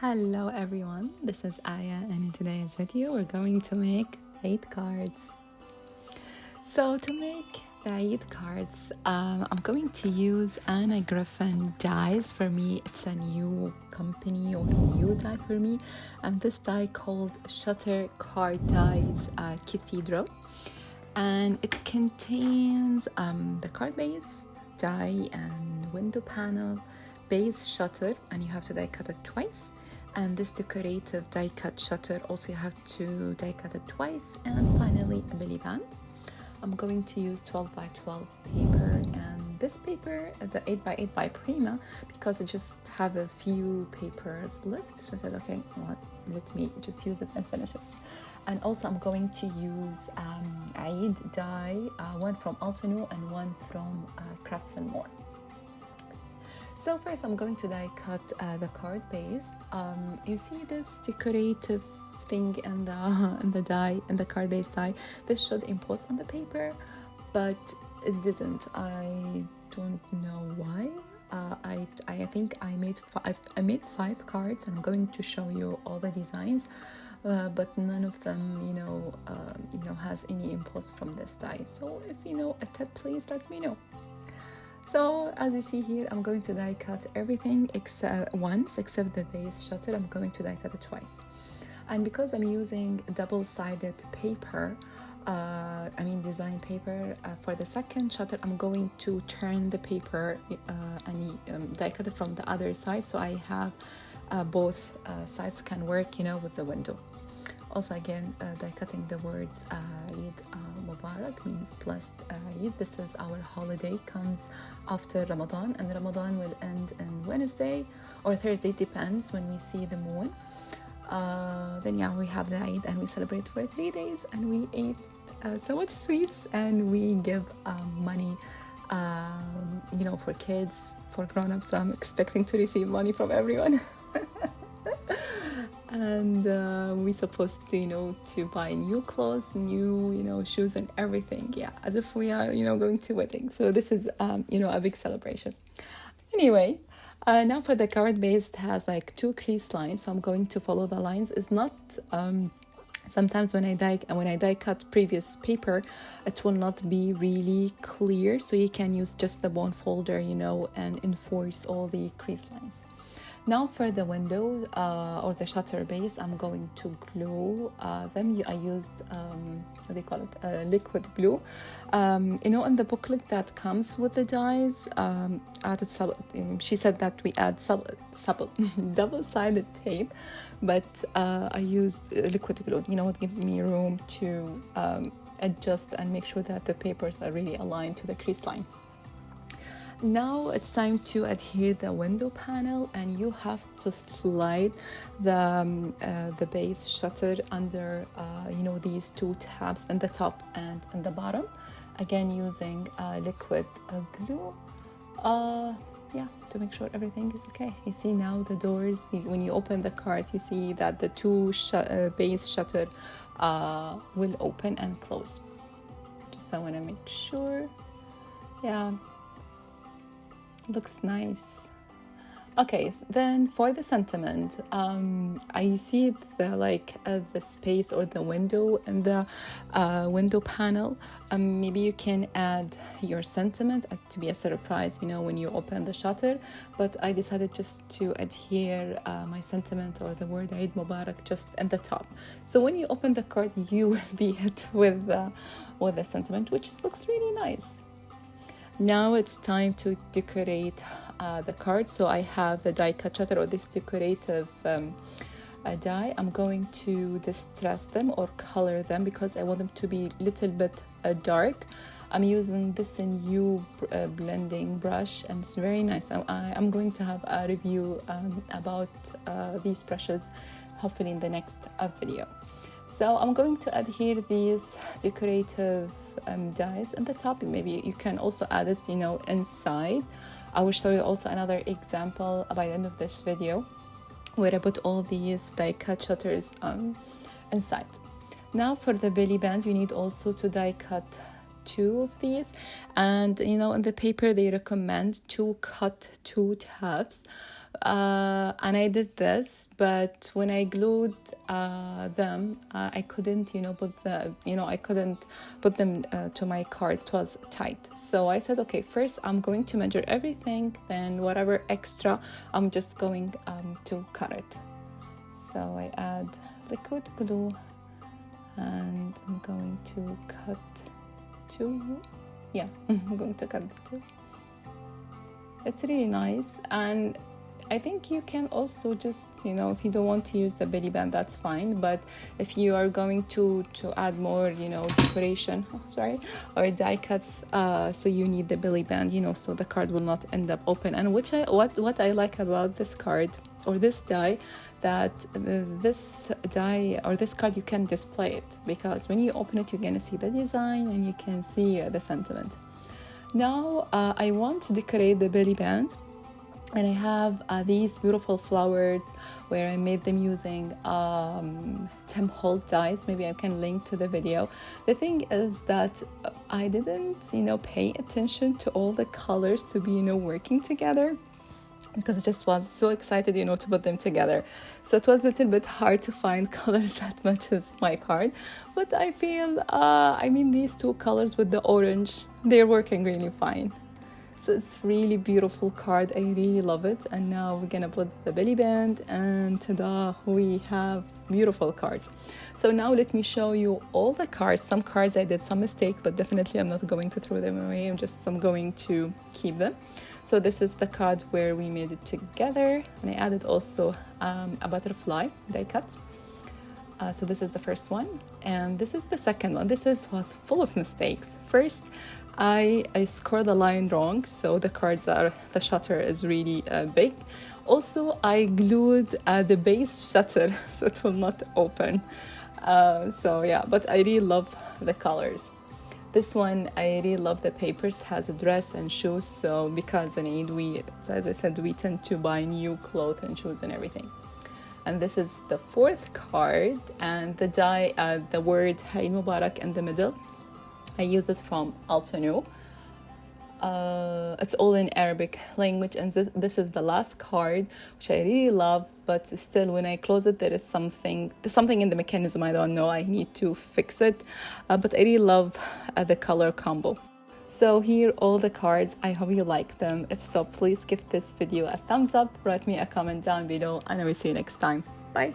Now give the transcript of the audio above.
Hello everyone, this is Aya, and in today's video we're going to make Eid cards. So to make the Eid cards, I'm going to use Griffen dies. For me, it's a new company or new die for me, and this die called ShutterCard Dies Cathedral, and it contains the card base, die and window panel, base shutter, and you have to die cut it twice, and this decorative die cut shutter also you have to die cut it twice, and finally a belly band. I'm going to use 12 by 12 paper, and this paper, the 8 by 8 by Prima, because I just have a few papers left, so I said okay, let me just use it and finish it. And also I'm going to use Eid die, one from Altenew and one from Crafts and More. So first I'm going to die cut the card base. You see this decorative thing and the die and the card base die. This should impose on the paper, but it didn't. I don't know why. I think I made 5 cards, and I'm going to show you all the designs, but none of them has any impulse from this die. So if you know a tip, please let me know. So as you see here, I'm going to die cut everything once except the base shutter. I'm going to die cut it twice, and because I'm using double-sided paper, design paper, for the second shutter I'm going to turn the paper and die cut it from the other side, so I have both sides can work with the window. Also again, die cutting the words Eid Mubarak means blessed Eid. This is our holiday, comes after Ramadan, and Ramadan will end on Wednesday or Thursday, depends when we see the moon. Then we have the Eid, and we celebrate for 3 days, and we eat so much sweets, and we give money for kids, for grown-ups. So I'm expecting to receive money from everyone. And we're supposed to buy new clothes, new shoes and everything, as if we are going to wedding. So this is a big celebration. Anyway, now for the card base, it has like 2 crease lines, so I'm going to follow the lines. It's not sometimes when I die cut previous paper, it will not be really clear, so you can use just the bone folder and enforce all the crease lines. Now for the window or the shutter base, I'm going to glue them. I used what do they call it? Liquid glue. In the booklet that comes with the dies, she said that we add double-sided tape, but I used liquid glue. It gives me room to adjust and make sure that the papers are really aligned to the crease line. Now it's time to adhere the window panel, and you have to slide the base shutter under these 2 tabs in the top and in the bottom, again using liquid glue to make sure everything is okay. You see now the doors, when you open the card, you see that the 2 base shutter will open and close. Just I want to make sure. Looks nice. Okay, then for the sentiment, I see the space or the window and the window panel. Maybe you can add your sentiment to be a surprise, when you open the shutter. But I decided just to adhere my sentiment or the word Eid Mubarak just at the top. So when you open the card, you will be hit with the sentiment, which looks really nice. Now it's time to decorate the card. So I have the die cut shutter or this decorative die. I'm going to distress them or color them because I want them to be a little bit dark. I'm using this new blending brush, and it's very nice. I'm going to have a review about these brushes hopefully in the next video. So I'm going to adhere these decorative dies in the top. Maybe you can also add it inside. I will show you also another example by the end of this video where I put all these die cut shutters inside. Now for the belly band, you need also to die cut 2 of these, and in the paper they recommend to cut 2 tabs And I did this, but when I glued them, I couldn't, I couldn't put them to my card. It was tight. So I said, okay, first I'm going to measure everything, then whatever extra, I'm just going to cut it. So I add liquid glue, and I'm going to cut two. Yeah, I'm going to cut two. It's really nice, and I think you can also just, if you don't want to use the belly band, that's fine. But if you are going to add more, decoration, or die cuts, so you need the belly band, so the card will not end up open. And what I like about this card or this die, that this die or this card, you can display it, because when you open it, you're gonna see the design and you can see the sentiment. Now I want to decorate the belly band. And I have these beautiful flowers where I made them using Tim Holt dies. Maybe I can link to the video. The thing is that I didn't, pay attention to all the colors to be, working together, because I just was so excited, to put them together. So it was a little bit hard to find colors that matches my card. But I feel, these two colors with the orange, they're working really fine. So it's really beautiful card. I really love it. And now we're gonna put the belly band, and ta-da, we have beautiful cards. So now let me show you all the cards. Some cards I did some mistake, but definitely I'm not going to throw them away. I'm going to keep them. So this is the card where we made it together, and I added also a butterfly die cut. So this is the first one, and this is the second one. Was full of mistakes. First, I scored the line wrong, so the shutter is really big. Also, I glued the base shutter, so it will not open. But I really love the colors. This one, I really love the papers. It has a dress and shoes, so because as I said, we tend to buy new clothes and shoes and everything. And this is the fourth card, and the die, the word Eid Mubarak in the middle. I use it from Altano. It's all in Arabic language, and this is the last card, which I really love, but still when I close it, there's something in the mechanism, I don't know, I need to fix it, but I really love the color combo. So here all the cards. I hope you like them. If so, please give this video a thumbs up, write me a comment down below, and I will see you next time. Bye.